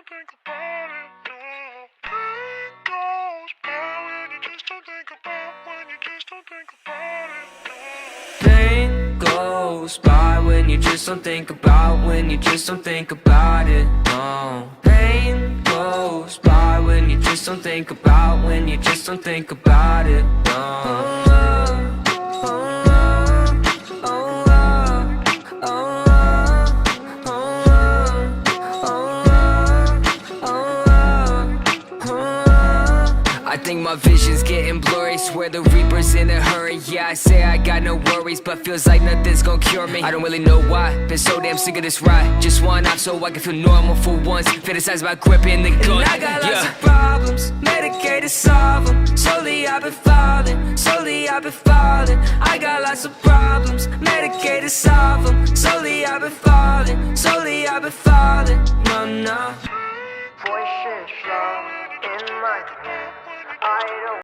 don't think about it, no. Pain goes by when you just don't think about, when you just don't think about it, no. Pain goes by when you just don't think about, when you just don't think about it, no. Pain goes by when you just don't think about, when you just don't think about it, no. I think my vision's getting blurry, swear the reaper's in a hurry. Yeah, I say I got no worries, but feels like nothing's gonna cure me. I don't really know why, been so damn sick of this ride. Just one off so I can feel normal for once. Fantasize about gripping the gun. And I got lots of problems, medicated, solve them. Slowly I've been falling, slowly I've been falling. I got lots of problems, medicated, solve them. Slowly I've been falling, slowly I've been falling. No, no. Voices low in my head. I don't